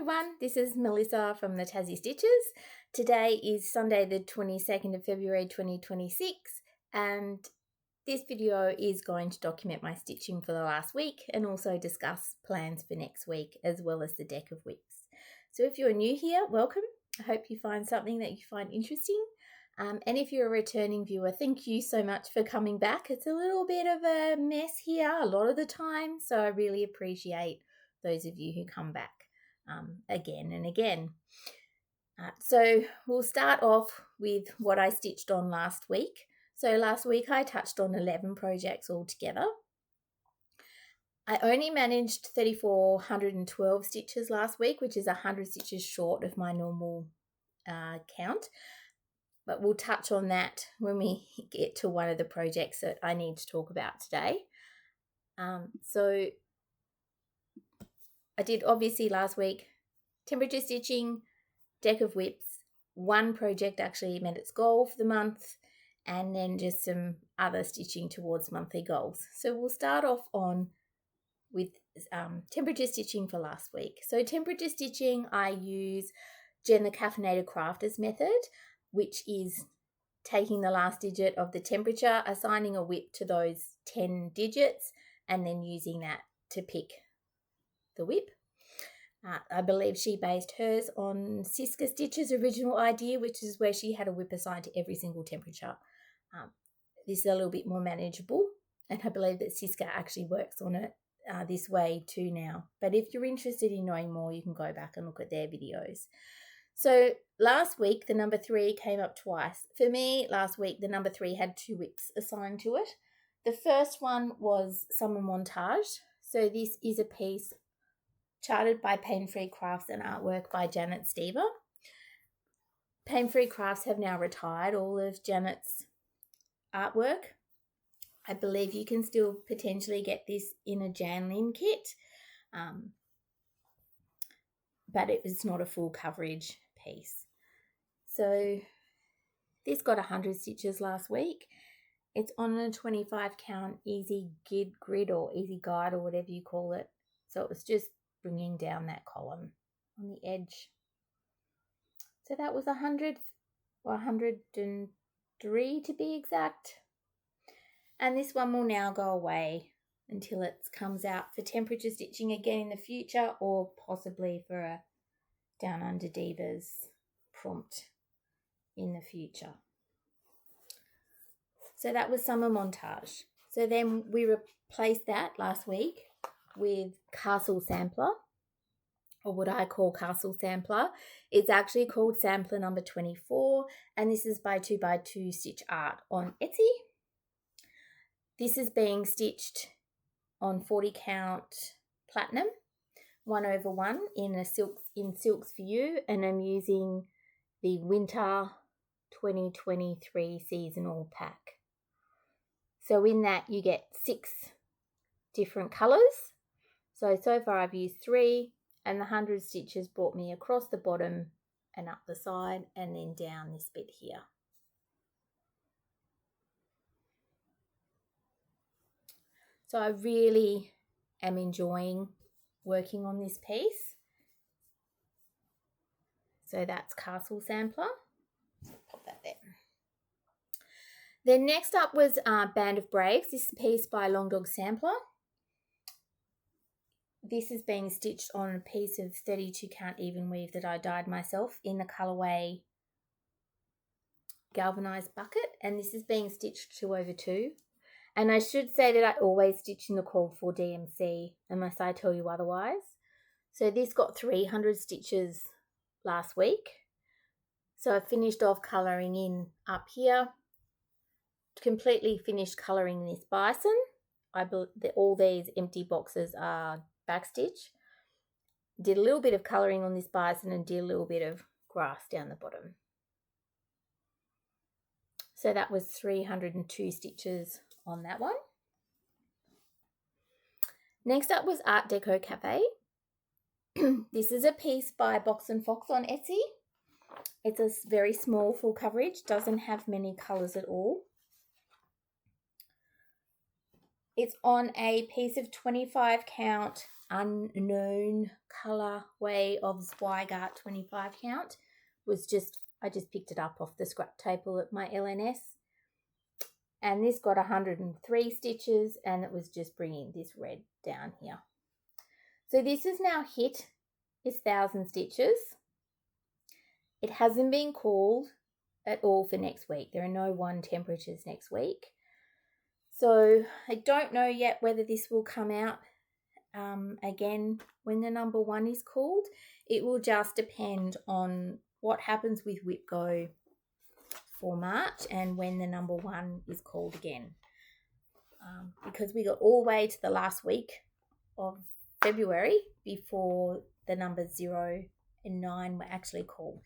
everyone, this is Melissa from the Tassie Stitches. Today is Sunday the 22nd of February 2026 and this video is going to document my stitching for the last week and also discuss plans for next week as well as the deck of whips. So if you're new here, welcome. I hope you find something that you find interesting. And if you're a returning viewer, thank you so much for coming back. It's a little bit of a mess here a lot of the time, so I really appreciate those of you who come back again and again. So we'll start off with what I stitched on last week. So last week I touched on 11 projects altogether. I only managed 3,412 stitches last week, which is 100 stitches short of my normal count. But we'll touch on that when we get to one of the projects that I need to talk about today. So I did obviously last week temperature stitching, deck of whips, one project actually met its goal for the month, and then just some other stitching towards monthly goals. So we'll start off with temperature stitching for last week. So temperature stitching, I use Jen the Caffeinated Crafters method, which is taking the last digit of the temperature, assigning a whip to those 10 digits, and then using that to pick the whip. I believe she based hers on Siska Stitch's original idea, which is where she had a whip assigned to every single temperature. This is a little bit more manageable, and I believe that Siska actually works on it this way too now. But if you're interested in knowing more, you can go back and look at their videos. So last week, the number 3 came up twice. For me, last week, the number 3 had 2 whips assigned to it. The first one was Summer Montage. So this is a piece charted by Pain Free Crafts and artwork by Janet Stever. Pain Free Crafts have now retired all of Janet's artwork. I believe you can still potentially get this in a Janlin kit, but it was not a full coverage piece. So this got 100 stitches last week. It's on a 25 count easy grid or easy guide or whatever you call it. So it was just bringing down that column on the edge. So that was 103 to be exact. And this one will now go away until it comes out for temperature stitching again in the future, or possibly for a Down Under Divas prompt in the future. So that was Summer Montage. So then we replaced that last week with Castle Sampler, or what I call Castle Sampler. It's actually called Sampler number 24, and this is by 2x2 Stitch Art on Etsy. This is being stitched on 40 count platinum, 1/1 in Silks for You, and I'm using the Winter 2023 seasonal pack. So in that you get 6 different colours. So far I've used 3, and the 100 stitches brought me across the bottom and up the side and then down this bit here. So I really am enjoying working on this piece. So that's Castle Sampler. Pop that there. Then next up was Band of Braves. This piece by Long Dog Sampler. This is being stitched on a piece of 32 count even weave that I dyed myself in the colourway Galvanised Bucket, and this is being stitched 2/2. And I should say that I always stitch in the called for DMC unless I tell you otherwise. So this got 300 stitches last week. So I finished off colouring in up here, completely finished colouring this bison. All these empty boxes are backstitch. Did a little bit of colouring on this bison and did a little bit of grass down the bottom. So that was 302 stitches on that one. Next up was Art Deco Cafe. This is a piece by Box and Fox on Etsy. It's a very small full coverage, doesn't have many colours at all. It's on a piece of 25 count unknown colourway of Zweigart 25 count I just picked it up off the scrap table at my LNS. And this got 103 stitches, and it was just bringing this red down here. So this has now hit its 1,000 stitches. It hasn't been called at all for next week. There are no 1 temperatures next week. So I don't know yet whether this will come out again when the number 1 is called. It will just depend on what happens with Whip Go for March and when the number 1 is called again. Because we got all the way to the last week of February before the numbers 0 and 9 were actually called.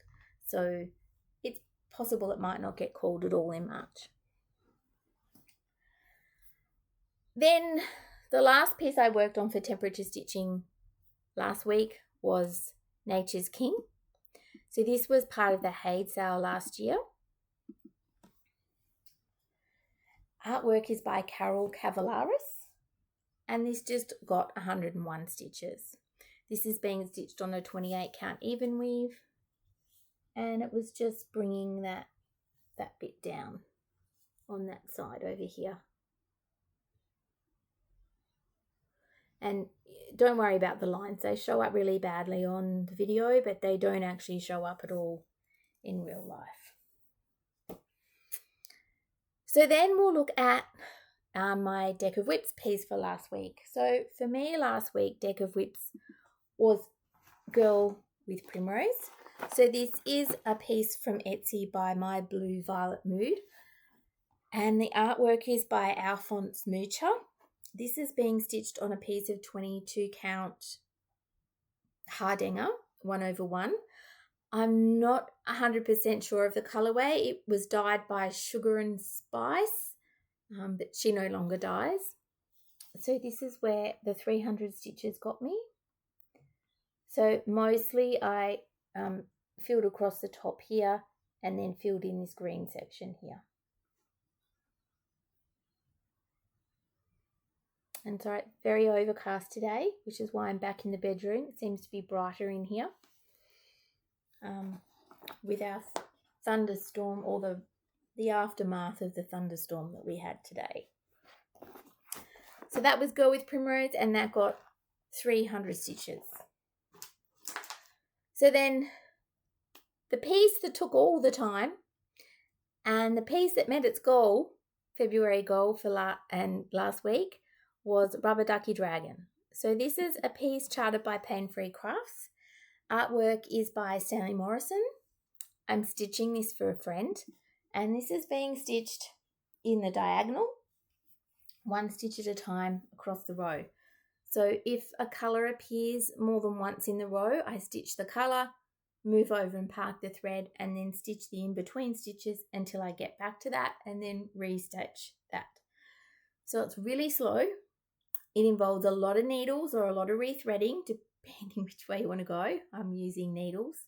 So it's possible it might not get called at all in March. Then the last piece I worked on for temperature stitching last week was Nature's King. So this was part of the Haid sale last year. Artwork is by Carol Cavalaris, and this just got 101 stitches. This is being stitched on a 28 count even weave, and it was just bringing that bit down on that side over here. And don't worry about the lines. They show up really badly on the video, but they don't actually show up at all in real life. So then we'll look at my Deck of Whips piece for last week. So for me last week, Deck of Whips was Girl with Primrose. So this is a piece from Etsy by My Blue Violet Mood. And the artwork is by Alphonse Mucha. This is being stitched on a piece of 22 count Hardanger 1/1. I'm not 100% sure of the colourway. It was dyed by Sugar and Spice, but she no longer dyes. So this is where the 300 stitches got me. So mostly I filled across the top here and then filled in this green section here. And so it's very overcast today, which is why I'm back in the bedroom. It seems to be brighter in here. With our thunderstorm, or the aftermath of the thunderstorm that we had today. So that was Girl with Primrose, and that got 300 stitches. So then the piece that took all the time, and the piece that met its goal, February goal for last week, was Rubber Ducky Dragon. So this is a piece charted by Pain Free Crafts. Artwork is by Stanley Morrison. I'm stitching this for a friend, and this is being stitched in the diagonal, 1 stitch at a time across the row. So if a colour appears more than once in the row, I stitch the colour, move over and park the thread, and then stitch the in-between stitches until I get back to that, and then restitch that. So it's really slow. It involves a lot of needles or a lot of rethreading, depending which way you want to go. I'm using needles.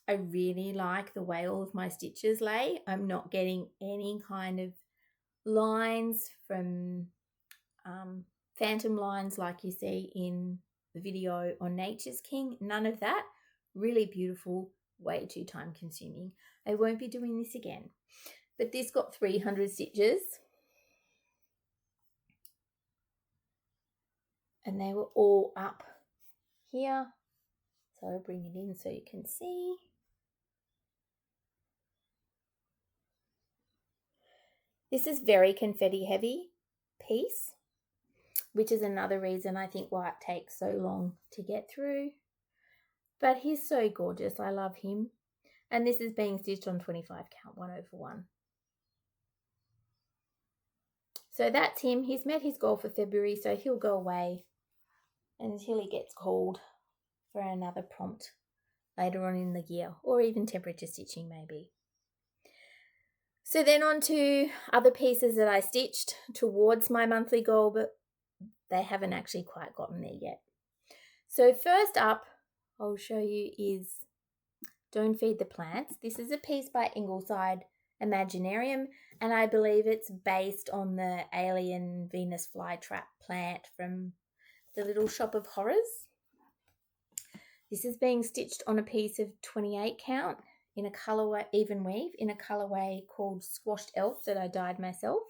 I really like the way all of my stitches lay. I'm not getting any kind of lines from phantom lines like you see in the video on Nature's King. None of that. Really beautiful, way too time consuming. I won't be doing this again. But this got 300 stitches. And they were all up here. So I'll bring it in so you can see. This is very confetti heavy piece, which is another reason I think why it takes so long to get through. But he's so gorgeous. I love him. And this is being stitched on 25 count 1/1. So that's him. He's met his goal for February, so he'll go away until he gets called for another prompt later on in the year, or even temperature stitching maybe. So then on to other pieces that I stitched towards my monthly goal, but they haven't actually quite gotten there yet. So first up, I'll show you is Don't Feed the Plants. This is a piece by Ingleside Imaginarium, And I believe it's based on the alien Venus flytrap plant from the Little Shop of Horrors. This is being stitched on a piece of 28 count in a colourway, even weave, in a colourway called Squashed Elf that I dyed myself.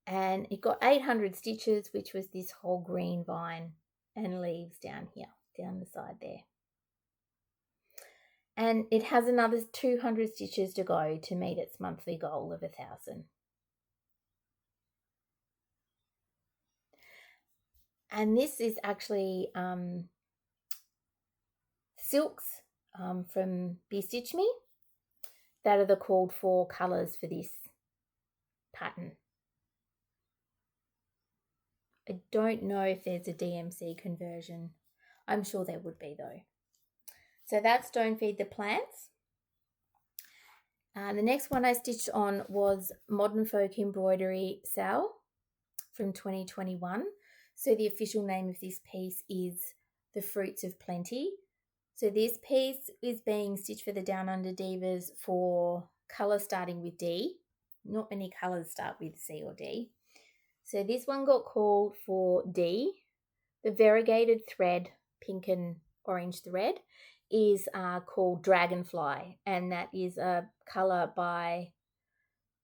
And it got 800 stitches, which was this whole green vine and leaves down here, down the side there. And it has another 200 stitches to go to meet its monthly goal of 1,000. And this is actually silks from Be Stitch Me. That are the called for colours for this pattern. I don't know if there's a DMC conversion. I'm sure there would be though. So that's Don't Feed the Plants. The next one I stitched on was Modern Folk Embroidery Sale from 2021. So the official name of this piece is The Fruits of Plenty. So this piece is being stitched for the Down Under Divas for colour starting with D. Not many colours start with C or D. So this one got called for D. The variegated thread, pink and orange thread, is called Dragonfly, and that is a colour by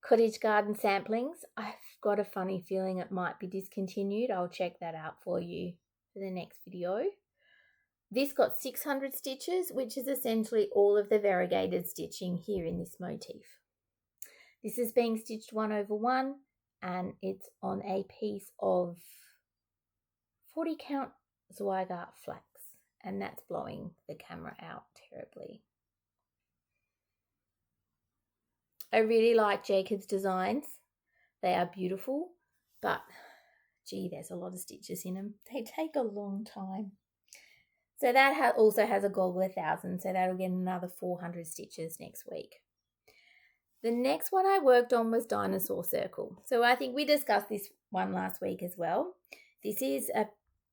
Cottage Garden Samplings. I've got a funny feeling it might be discontinued. I'll check that out for you for the next video. This got 600 stitches, which is essentially all of the variegated stitching here in this motif. This is being stitched 1/1, and it's on a piece of 40 count Zweigart flax, and that's blowing the camera out terribly. I really like Jacob's designs. They are beautiful, but gee, there's a lot of stitches in them. They take a long time. So that also has a goal of 1,000, so that'll get another 400 stitches next week. The next one I worked on was Dinosaur Circle. So I think we discussed this one last week as well. This is a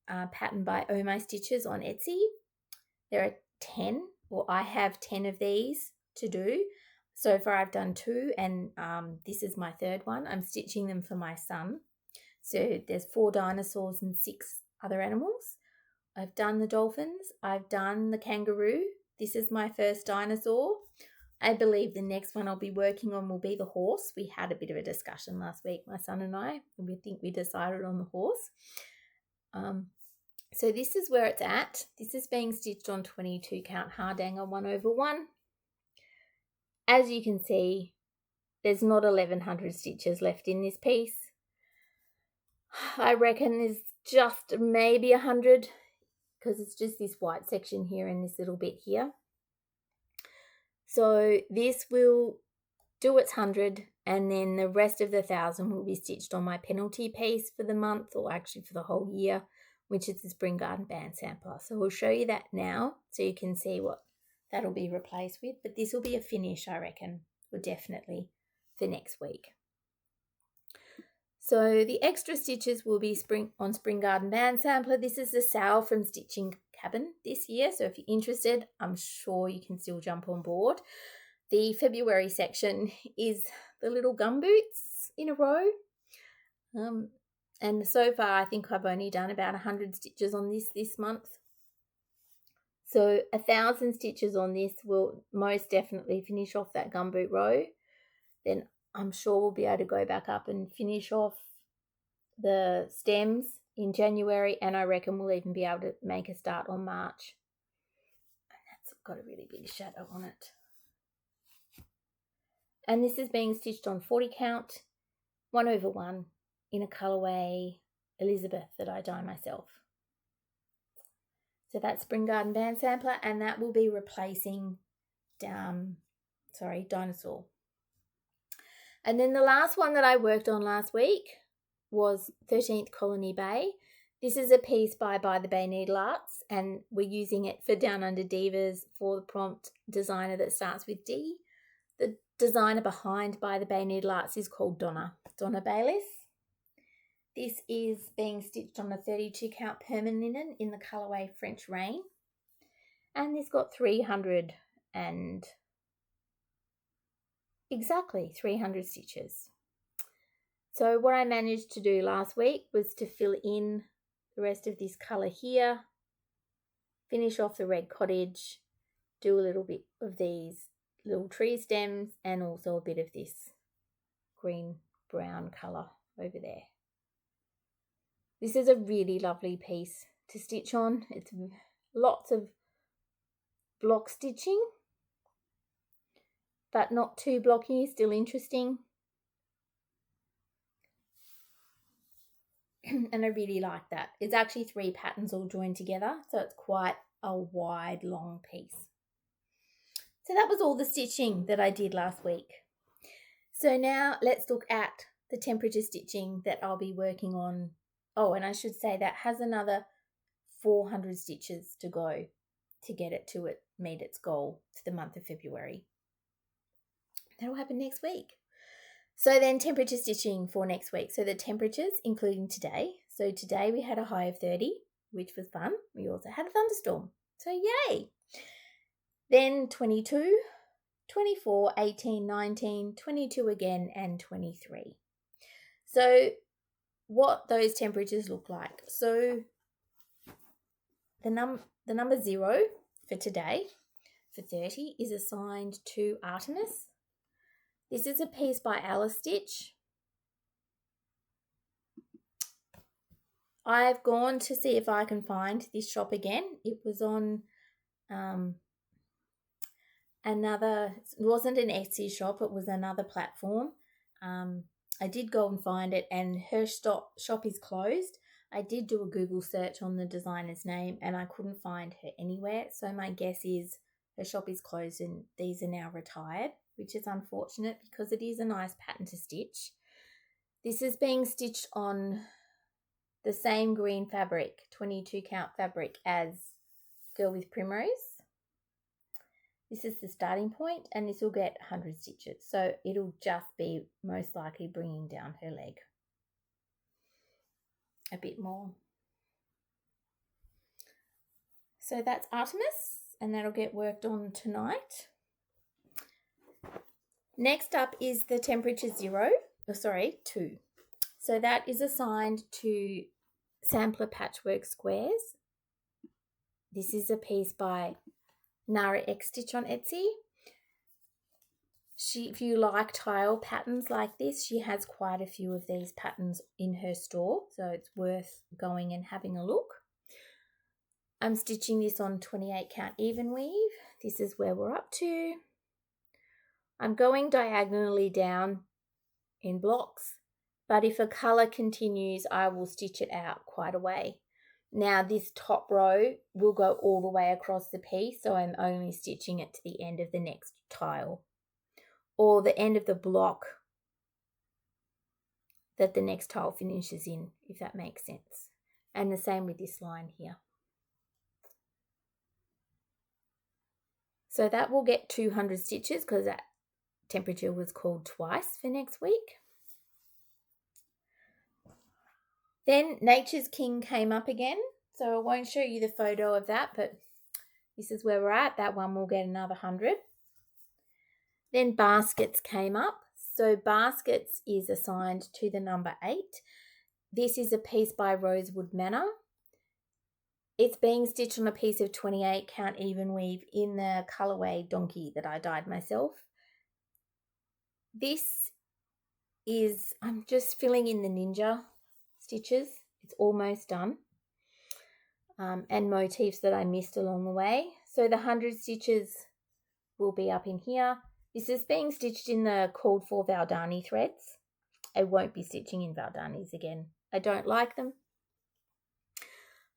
pattern by Oh My Stitches on Etsy. There are 10, or I have 10 of these to do. So far I've done 2, and this is my 3rd one. I'm stitching them for my son. So there's 4 dinosaurs and 6 other animals. I've done the dolphins. I've done the kangaroo. This is my first dinosaur. I believe the next one I'll be working on will be the horse. We had a bit of a discussion last week, my son and I, and we think we decided on the horse. So this is where it's at. This is being stitched on 22 count Hardanger 1/1. As you can see, there's not 1,100 stitches left in this piece. I reckon there's just maybe 100, because it's just this white section here and this little bit here. So this will do its 100, and then the rest of the 1,000 will be stitched on my penalty piece for the month, or actually for the whole year, which is the Spring Garden Band Sampler. So we'll show you that now so you can see what that'll be replaced with. But this will be a finish, I reckon, or definitely for next week. So the extra stitches will be Spring Garden Band Sampler. This is the sale from Stitching Cabin this year. So if you're interested, I'm sure you can still jump on board. The February section is the little gumboots in a row. And so far, I think I've only done about 100 stitches on this month. So 1,000 stitches on this will most definitely finish off that gumboot row. Then I'm sure we'll be able to go back up and finish off the stems in January, and I reckon we'll even be able to make a start on March. And that's got a really big shadow on it. And this is being stitched on 40 count, 1/1 in a colourway Elizabeth that I dye myself. So that's Spring Garden Band Sampler, and that will be replacing Dinosaur. And then the last one that I worked on last week was 13th Colony Bay. This is a piece by the Bay Needle Arts, and we're using it for Down Under Divas for the prompt designer that starts with D. The designer behind By the Bay Needle Arts is called Donna Bayliss. This is being stitched on a 32 count permanent linen in the colourway French Rain, and this got 300 and exactly 300 stitches. So what I managed to do last week was to fill in the rest of this colour here, finish off the red cottage, do a little bit of these little tree stems, and also a bit of this green brown colour over there. This is a really lovely piece to stitch on. It's lots of block stitching, but not too blocky, still interesting. And I really like that. It's actually 3 patterns all joined together, so it's quite a wide, long piece. So that was all the stitching that I did last week. So now let's look at the temperature stitching that I'll be working on. Oh, and I should say that has another 400 stitches to go to get it to meet its goal to the month of February. That'll happen next week. So then temperature stitching for next week. So the temperatures, including today. So today we had a high of 30, which was fun. We also had a thunderstorm. So yay. Then 22, 24, 18, 19, 22 again, and 23. So what those temperatures look like. So the number 0 for today, for 30, is assigned to Artemis. This is a piece by Alice Stitch. I've gone to see if I can find this shop again. It was on it wasn't an Etsy shop, it was another platform. I did go and find it, and her shop is closed. I did do a Google search on the designer's name and I couldn't find her anywhere. So my guess is her shop is closed and these are now retired, which is unfortunate because it is a nice pattern to stitch. This is being stitched on the same green fabric, 22 count fabric, as Girl with Primrose. This is the starting point and this will get 100 stitches. So it'll just be most likely bringing down her leg a bit more. So that's Artemis and that'll get worked on tonight. Next up is the temperature 2. So that is assigned to Sampler Patchwork Squares. This is a piece by Nara X Stitch on Etsy. If you like tile patterns like this, she has quite a few of these patterns in her store, so it's worth going and having a look. I'm stitching this on 28 count even weave. This is where we're up to. I'm going diagonally down in blocks, but if a colour continues, I will stitch it out quite a way. Now this top row will go all the way across the piece, so I'm only stitching it to the end of the next tile or the end of the block that the next tile finishes in, if that makes sense. And the same with this line here. So that will get 200 stitches because that temperature was called twice for next week. Then Nature's King came up again. So I won't show you the photo of that, but this is where we're at. That one will get another 100. Then Baskets came up. So Baskets is assigned to the number 8. This is a piece by Rosewood Manor. It's being stitched on a piece of 28 count even weave in the colourway Donkey that I dyed myself. This is, I'm just filling in the ninja stitches. It's almost done. And motifs that I missed along the way. So the 100 stitches will be up in here. This is being stitched in the called for Valdani threads. I won't be stitching in Valdanis again. I don't like them.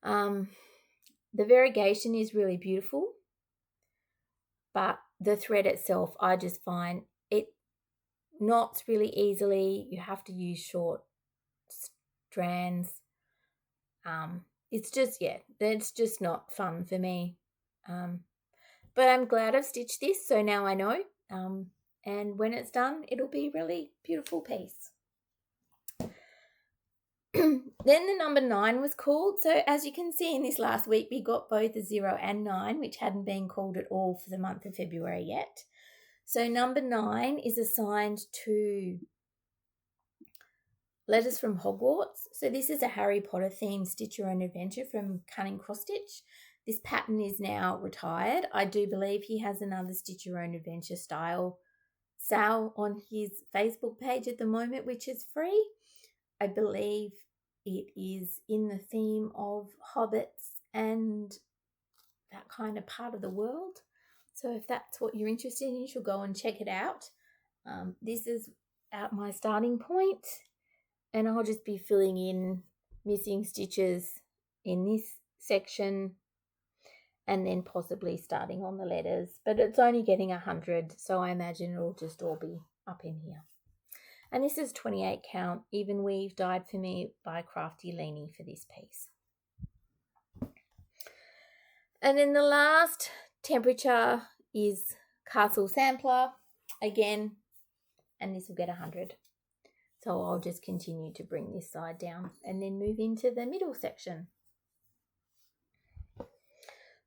The variegation is really beautiful, but the thread itself, I just find it knots really easily. You have to use short strands. It's just not fun for me. But I'm glad I've stitched this, so now I know. And when it's done, it'll be a really beautiful piece. Then the number 9 was called. So as you can see in this last week, we got both a 0 and 9, which hadn't been called at all for the month of February yet. So number 9 is assigned to Letters from Hogwarts. So this is a Harry Potter themed Stitch Your Own Adventure from Cunning Cross Stitch. This pattern is now retired. I do believe he has another Stitch Your Own Adventure style sale on his Facebook page at the moment, which is free. I believe it is in the theme of hobbits and that kind of part of the world. So if that's what you're interested in, you should go and check it out. This is at my starting point, and I'll just be filling in missing stitches in this section and then possibly starting on the letters. But it's only getting 100, so I imagine it'll just all be up in here. And this is 28 count, even weave, dyed for me by Crafty Leanie for this piece. And then the last temperature is Castle Sampler again, and this will get 100. So I'll just continue to bring this side down and then move into the middle section.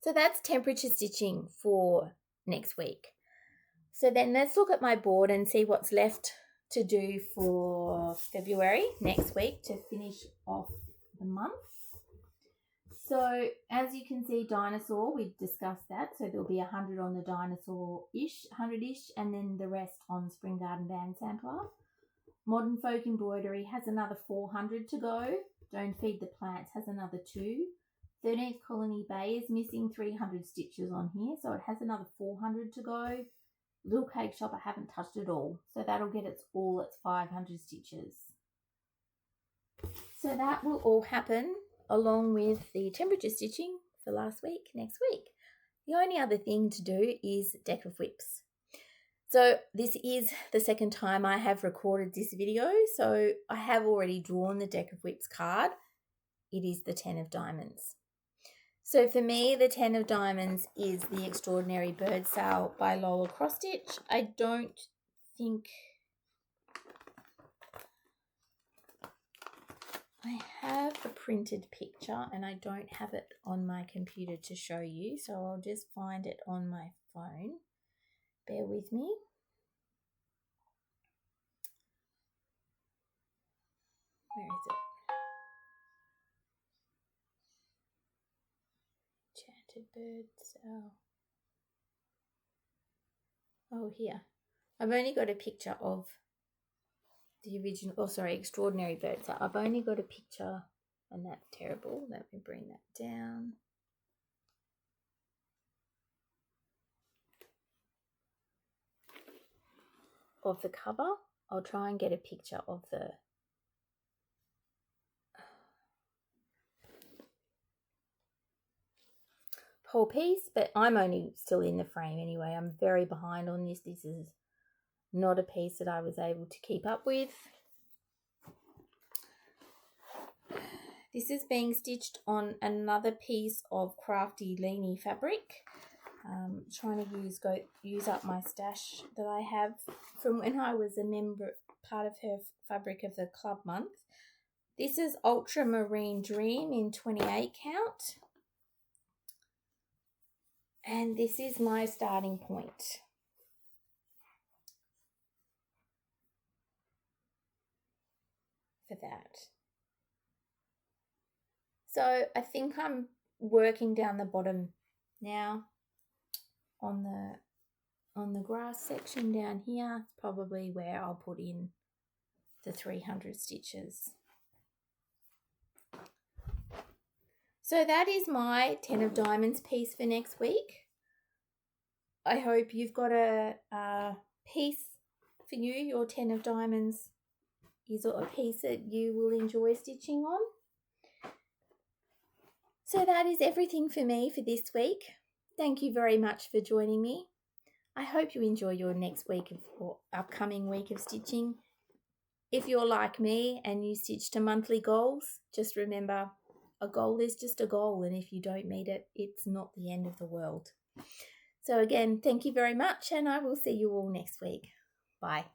So that's temperature stitching for next week. So then let's look at my board and see what's left to do for February next week to finish off the month. So as you can see, dinosaur, we've discussed that. So there'll be 100 on the dinosaur-ish, 100-ish, and then the rest on Spring Garden Band Sampler. Modern Folk Embroidery has another 400 to go. Don't Feed the Plants has another 2. 13th Colony Bay is missing 300 stitches on here, so it has another 400 to go. Little Cake Shop, I haven't touched it all, so that'll get its 500 stitches. So that will all happen along with the temperature stitching for last week, next week. The only other thing to do is Deck of Whips. So this is the second time I have recorded this video, so I have already drawn the Deck of Whips card. It is the 10 of Diamonds. So for me, the 10 of Diamonds is the Extraordinary Bird Sale by Lola Cross Stitch. I don't think I have a printed picture and I don't have it on my computer to show you, so I'll just find it on my phone. Bear with me. Where is it? Enchanted Bird Sale. Oh, here. I've only got a picture of the original, Extraordinary Bird Sale. I've only got a picture, and that's terrible. Let me bring that down. Of the cover. I'll try and get a picture of the whole piece, but I'm only still in the frame anyway. I'm very behind on this. This is not a piece that I was able to keep up with. This is being stitched on another piece of Crafty Leanie fabric. Trying to use up my stash that I have from when I was a member, part of her fabric of the club month. This is Ultramarine Dream in 28 count. And this is my starting point. For that. So I think I'm working down the bottom now on the grass section down here. It's probably where I'll put in the 300 stitches. So that is my 10 of Diamonds piece for next week. I hope you've got a piece for you. Your 10 of Diamonds is a piece that you will enjoy stitching on. So that is everything for me for this week. Thank you very much for joining me. I hope you enjoy your next week or upcoming week of stitching. If you're like me and you stitch to monthly goals, just remember a goal is just a goal, and if you don't meet it, it's not the end of the world. So again, thank you very much, and I will see you all next week. Bye.